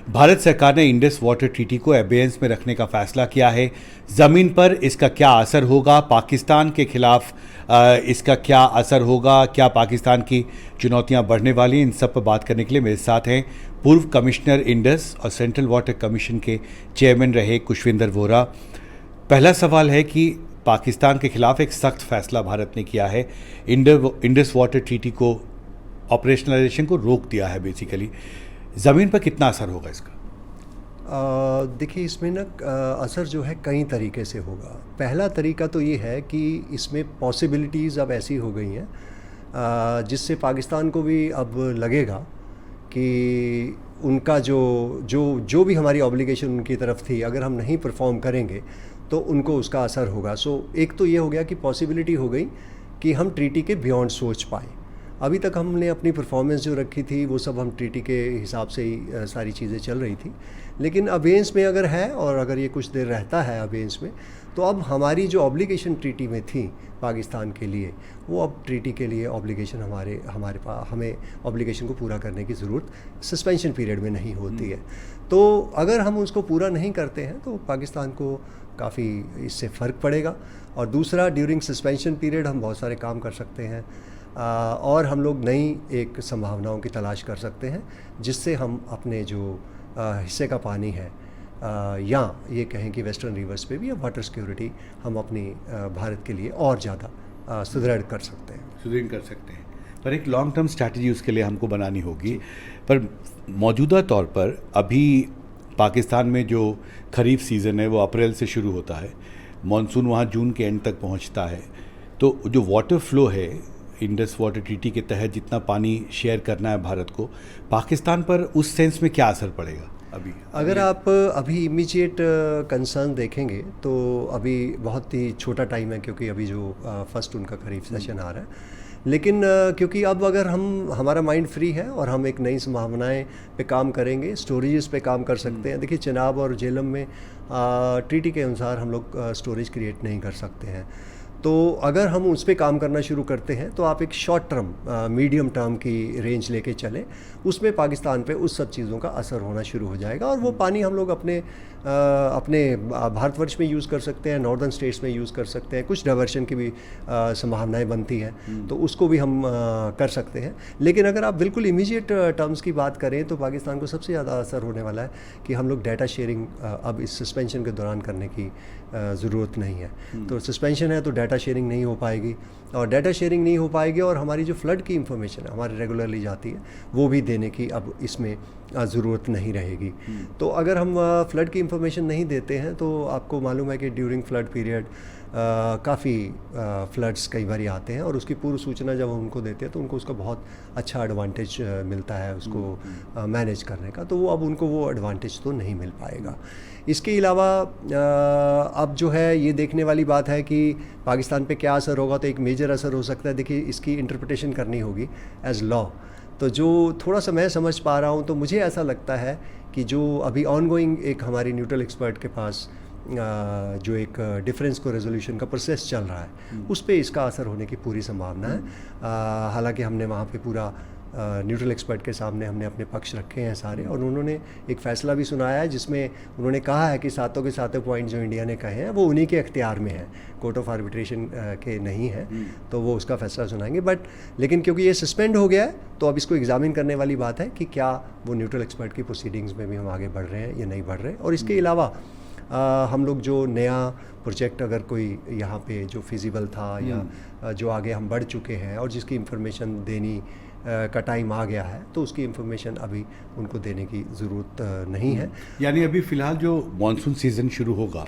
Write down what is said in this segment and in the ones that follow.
भारत सरकार ने Indus water treaty को अबेयंस में रखने का फैसला किया है। ज़मीन पर इसका क्या असर होगा, पाकिस्तान के खिलाफ इसका क्या असर होगा, क्या पाकिस्तान की चुनौतियां बढ़ने वाली, इन सब पर बात करने के लिए मेरे साथ हैं पूर्व कमिश्नर इंडस और सेंट्रल वाटर कमीशन के चेयरमैन रहे कुशविंदर वोरा। पहला सवाल है कि पाकिस्तान के खिलाफ एक सख्त फैसला भारत ने किया है, इंडस वाटर ट्रीटी को ऑपरेशनलाइजेशन को रोक दिया है बेसिकली। ज़मीन पर कितना असर होगा इसका? देखिए, इसमें ना असर जो है कई तरीके से होगा। पहला तरीका तो ये है कि इसमें पॉसिबिलिटीज़ अब ऐसी हो गई हैं जिससे पाकिस्तान को भी अब लगेगा कि उनका जो जो जो भी हमारी ऑब्लिगेशन उनकी तरफ थी, अगर हम नहीं परफॉर्म करेंगे तो उनको उसका असर होगा। एक तो ये हो गया कि पॉसिबिलिटी हो गई कि हम ट्रीटी के बियॉन्ड सोच पाए। अभी तक हमने अपनी परफॉर्मेंस जो रखी थी वो सब हम ट्रीटी के हिसाब से ही सारी चीज़ें चल रही थी, लेकिन अबेंस में अगर है और अगर ये कुछ देर रहता है अबेंस में, तो अब हमारी जो ऑब्लिगेशन ट्रीटी में थी पाकिस्तान के लिए, वो अब ट्रीटी के लिए ऑब्लिगेशन हमारे पास, हमें ऑब्लिगेशन को पूरा करने की ज़रूरत सस्पेंशन पीरियड में नहीं होती है। तो अगर हम उसको पूरा नहीं करते हैं तो पाकिस्तान को काफ़ी इससे फ़र्क पड़ेगा। और दूसरा, ड्यूरिंग सस्पेंशन पीरियड हम बहुत सारे काम कर सकते हैं और हम लोग नई एक संभावनाओं की तलाश कर सकते हैं जिससे हम अपने जो हिस्से का पानी है या ये कहें कि वेस्टर्न रिवर्स पे भी वाटर सिक्योरिटी हम अपनी भारत के लिए और ज़्यादा सुदृढ़ कर सकते हैं। पर एक लॉन्ग टर्म स्ट्रैटेजी उसके लिए हमको बनानी होगी। पर मौजूदा तौर पर अभी पाकिस्तान में जो खरीफ सीज़न है वो अप्रैल से शुरू होता है, मानसून वहाँ जून के एंड तक पहुँचता है। तो जो वाटर फ्लो है इंडस वाटर ट्रीटी के तहत, जितना पानी शेयर करना है भारत को, पाकिस्तान पर उस सेंस में क्या असर पड़ेगा? अगर आप अभी इमीडिएट कंसर्न देखेंगे तो अभी बहुत ही छोटा टाइम है, क्योंकि अभी जो फर्स्ट उनका खरीफ सेशन आ रहा है। लेकिन क्योंकि अब अगर हमारा माइंड फ्री है और हम एक नई संभावनाएं पे काम करेंगे, स्टोरेजेस पे काम कर सकते हैं। देखिए, चिनाब और झेलम में ट्रीटी के अनुसार हम लोग स्टोरेज क्रिएट नहीं कर सकते हैं। तो अगर हम उस पर काम करना शुरू करते हैं तो आप एक शॉर्ट टर्म, मीडियम टर्म की रेंज लेके चलें, उसमें पाकिस्तान पे उस सब चीज़ों का असर होना शुरू हो जाएगा और वो पानी हम लोग अपने भारतवर्ष में यूज़ कर सकते हैं, नॉर्दर्न स्टेट्स में यूज़ कर सकते हैं। कुछ डाइवर्शन की भी संभावनाएं बनती हैं, तो उसको भी हम कर सकते हैं। लेकिन अगर आप बिल्कुल इमीडिएट टर्म्स की बात करें तो पाकिस्तान को सबसे ज़्यादा असर होने वाला है कि हम लोग डाटा शेयरिंग अब इस सस्पेंशन के दौरान करने की ज़रूरत नहीं है। तो सस्पेंशन है तो डाटा शेयरिंग नहीं हो पाएगी, और डाटा शेयरिंग नहीं हो पाएगी और हमारी जो फ्लड की इंफॉर्मेशन है हमारी रेगुलरली जाती है, वो भी देने की अब इसमें ज़रूरत नहीं रहेगी। तो अगर हम फ्लड की इंफॉर्मेशन नहीं देते हैं तो आपको मालूम है कि ड्यूरिंग फ्लड पीरियड काफ़ी फ्लड्स कई बार आते हैं और उसकी पूर्व सूचना जब हम उनको देते हैं तो उनको उसका बहुत अच्छा एडवांटेज मिलता है उसको मैनेज करने का। तो वो अब उनको वो एडवांटेज तो नहीं मिल पाएगा। इसके अलावा अब जो है ये देखने वाली बात है कि पाकिस्तान पे क्या असर होगा। तो एक मेजर असर हो सकता है, देखिए इसकी इंटरप्रिटेशन करनी होगी एज लॉ। तो जो थोड़ा सा मैं समझ पा रहा हूँ, तो मुझे ऐसा लगता है कि जो अभी ऑनगोइंग एक हमारी न्यूट्रल एक्सपर्ट के पास जो एक डिफरेंस को रेजोल्यूशन का प्रोसेस चल रहा है, उस पर इसका असर होने की पूरी संभावना है। हालांकि हमने वहाँ पे पूरा न्यूट्रल एक्सपर्ट के सामने हमने अपने पक्ष रखे हैं सारे, और उन्होंने एक फ़ैसला भी सुनाया है जिसमें उन्होंने कहा है कि सातों के सातों पॉइंट जो इंडिया ने कहे हैं वो उन्हीं के अख्तियार में है, कोर्ट ऑफ आर्बिट्रेशन के नहीं है। तो वो उसका फ़ैसला सुनाएंगे। लेकिन क्योंकि ये सस्पेंड हो गया है तो अब इसको एग्जामिन करने वाली बात है कि क्या वो न्यूट्रल एक्सपर्ट की प्रोसीडिंग्स में भी हम आगे बढ़ रहे हैं या नहीं बढ़ रहे। और इसके अलावा हम लोग जो नया प्रोजेक्ट अगर कोई यहाँ पे जो फिजिबल था या जो आगे हम बढ़ चुके हैं और जिसकी इंफॉर्मेशन देनी का टाइम आ गया है, तो उसकी इंफॉर्मेशन अभी उनको देने की ज़रूरत नहीं है। यानी अभी फ़िलहाल जो मॉनसून सीज़न शुरू होगा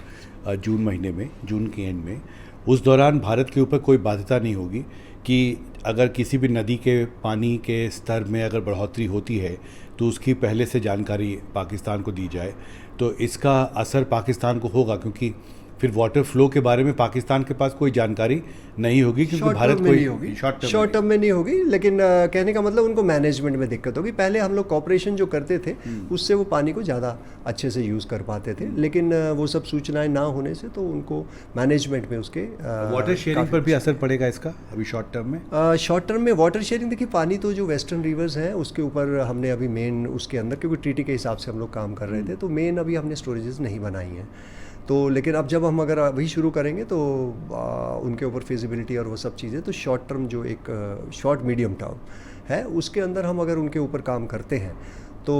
जून महीने में, जून के एंड में, उस दौरान भारत के ऊपर कोई बाध्यता नहीं होगी कि अगर किसी भी नदी के पानी के स्तर में अगर बढ़ोतरी होती है तो उसकी पहले से जानकारी पाकिस्तान को दी जाए। तो इसका असर पाकिस्तान को होगा, क्योंकि 2 साल से ज़्यादा समय हो गया है इंडस वाटर ट्रीटी को फिर वाटर फ्लो के बारे में पाकिस्तान के पास कोई जानकारी नहीं होगी, क्योंकि भारत कोई शॉर्ट टर्म में नहीं होगी। लेकिन कहने का मतलब उनको मैनेजमेंट में दिक्कत होगी। पहले हम लोग कॉपरेशन जो करते थे उससे वो पानी को ज़्यादा अच्छे से यूज़ कर पाते थे, लेकिन वो सब सूचनाएं ना होने से तो उनको मैनेजमेंट में उसके वाटर शेयरिंग पर भी असर पड़ेगा इसका अभी शॉर्ट टर्म में? शॉर्ट टर्म में वाटर शेयरिंग, देखिए पानी तो जो वेस्टर्न रिवर्स हैं उसके ऊपर हमने अभी मेन उसके अंदर, क्योंकि ट्रीटी के हिसाब से हम लोग काम कर रहे थे, तो मेन अभी हमने स्टोरेजेस नहीं बनाई हैं। तो लेकिन अब जब हम अगर अभी शुरू करेंगे तो उनके ऊपर फिजिबिलिटी और वो सब चीज़ें, तो शॉर्ट टर्म जो एक शॉर्ट मीडियम टर्म है उसके अंदर हम अगर उनके ऊपर काम करते हैं तो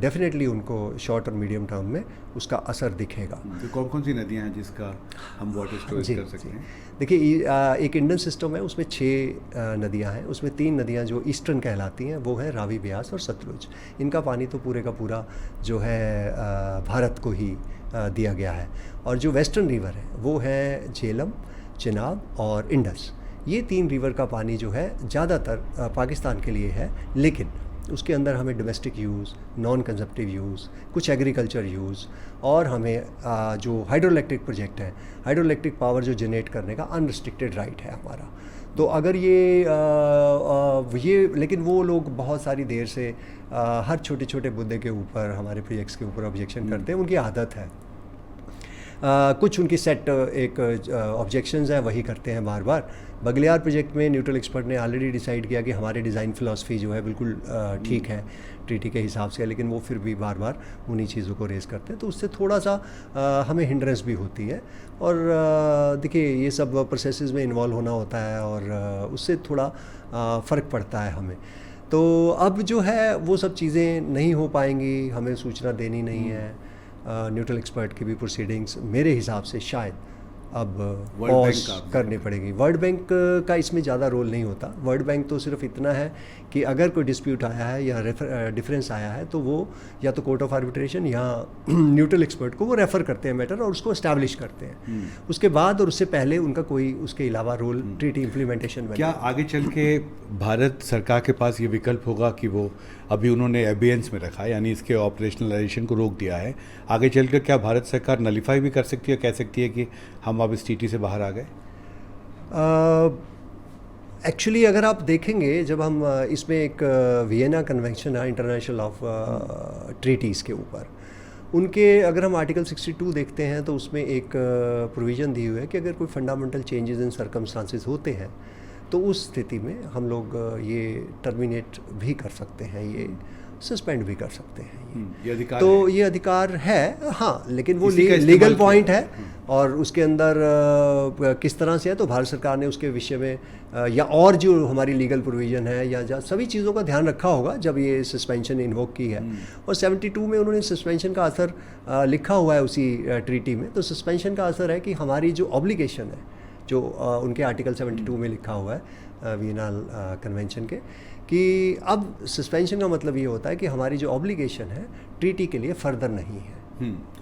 डेफिनेटली उनको शॉर्ट और मीडियम टर्म में उसका असर दिखेगा। तो कौन कौन सी नदियाँ हैं जिसका हम वाटर स्टोरेज कर सकते हैं? देखिए एक इंडियन सिस्टम है, उसमें 6 नदियाँ हैं। उसमें 3 नदियाँ जो ईस्टर्न कहलाती हैं वो हैं रावी, ब्यास और सतलुज। इनका पानी तो पूरे का पूरा जो है भारत को ही दिया गया है। और जो वेस्टर्न रिवर है वो है झेलम, चिनाब और इंडस। ये 3 रिवर का पानी जो है ज़्यादातर पाकिस्तान के लिए है, लेकिन उसके अंदर हमें डोमेस्टिक यूज़, नॉन कंजप्टिव यूज़, कुछ एग्रीकल्चर यूज़, और हमें जो हाइड्रोइलेक्ट्रिक प्रोजेक्ट है, हाइड्रोइलेक्ट्रिक पावर जो जनरेट करने का अनरिस्ट्रिक्टेड राइट है हमारा। तो अगर ये लेकिन वो लोग बहुत सारी देर से हर छोटे छोटे मुद्दे के ऊपर हमारे प्रोजेक्ट्स के ऊपर ऑब्जेक्शन करते हैं। उनकी आदत है। कुछ उनकी सेट एक ऑब्जेक्शंस हैं वही करते हैं बार बार। बगलियार प्रोजेक्ट में न्यूट्रल एक्सपर्ट ने ऑलरेडी डिसाइड किया कि हमारे डिज़ाइन फ़िलासफ़ी जो है बिल्कुल ठीक है ट्रीटी के हिसाब से, लेकिन वो फिर भी बार बार उन्हीं चीज़ों को रेज़ करते हैं, तो उससे थोड़ा सा हमें हिंड्रेंस भी होती है। और देखिए ये सब प्रोसेसेस में इन्वॉल्व होना होता है और उससे थोड़ा फ़र्क पड़ता है हमें। तो अब जो है वो सब चीज़ें नहीं हो पाएंगी, हमें सूचना देनी नहीं है। न्यूट्रल एक्सपर्ट की भी प्रोसीडिंग्स मेरे हिसाब से शायद अब पॉज करनी पड़ेगी। वर्ल्ड बैंक का इसमें ज़्यादा रोल नहीं होता। वर्ल्ड बैंक तो सिर्फ इतना है कि अगर कोई डिस्प्यूट आया है या डिफरेंस आया है तो वो या तो कोर्ट ऑफ आर्बिट्रेशन या न्यूट्रल एक्सपर्ट को वो रेफ़र करते हैं मैटर और उसको एस्टैब्लिश करते हैं। उसके बाद और उससे पहले उनका कोई उसके अलावा रोल ट्रीटी इम्प्लीमेंटेशन में। क्या आगे चल के भारत सरकार के पास ये विकल्प होगा कि वो अभी उन्होंने एबियंस में रखा है, यानी इसके ऑपरेशनलाइजेशन को रोक दिया है, आगे चल कर क्या भारत सरकार नलीफाई भी कर सकती है, कह सकती है कि हम अब इस टीटी से बाहर आ गए? एक्चुअली अगर आप देखेंगे, जब हम इसमें एक वियना कन्वेंशन है इंटरनेशनल ऑफ ट्रीटीज़ के ऊपर, उनके अगर हम आर्टिकल 62 देखते हैं तो उसमें एक प्रोविज़न दी हुई है कि अगर कोई फंडामेंटल चेंजेस इन सर्कमस्टांसेस होते हैं तो उस स्थिति में हम लोग ये टर्मिनेट भी कर सकते हैं, ये सस्पेंड भी कर सकते हैं। ये अधिकार तो है। ये अधिकार है, हाँ, लेकिन वो लीगल पॉइंट है और उसके अंदर किस तरह से है तो भारत सरकार ने उसके विषय में या और जो हमारी लीगल प्रोविज़न है या सभी चीज़ों का ध्यान रखा होगा जब ये सस्पेंशन इन्वोक की है। और 72 में उन्होंने सस्पेंशन का असर लिखा हुआ है उसी ट्रीटी में। तो सस्पेंशन का असर है कि हमारी जो ऑब्लिगेशन है, जो उनके आर्टिकल 72 में लिखा हुआ है वियना कन्वेंशन के, कि अब सस्पेंशन का मतलब ये होता है कि हमारी जो ऑब्लिगेशन है ट्रीटी के लिए फर्दर नहीं है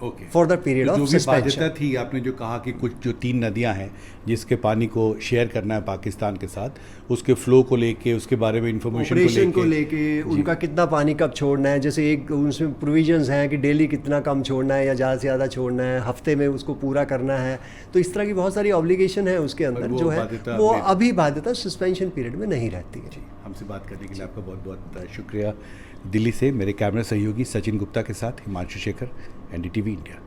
okay for the period of suspension. बाध्यता थी, आपने जो कहा कि कुछ जो 3 नदियां हैं जिसके पानी को शेयर करना है पाकिस्तान के साथ, उसके फ्लो को लेके, उसके बारे में इंफॉर्मेशन को लेके उनका कितना पानी कब छोड़ना है, जैसे एक उसमें प्रोविजंस हैं कि डेली कितना कम छोड़ना है या ज़्यादा से ज़्यादा छोड़ना है, हफ्ते में उसको पूरा करना है। तो इस तरह की बहुत सारी ऑब्लिगेशन है उसके अंदर जो है वो अभी बाध्यता सस्पेंशन पीरियड में नहीं रहती है। हमसे बात करने के लिए आपका बहुत बहुत शुक्रिया। दिल्ली से मेरे कैमरा सहयोगी सचिन गुप्ता के साथ हिमांशु शेखर, NDTV इंडिया।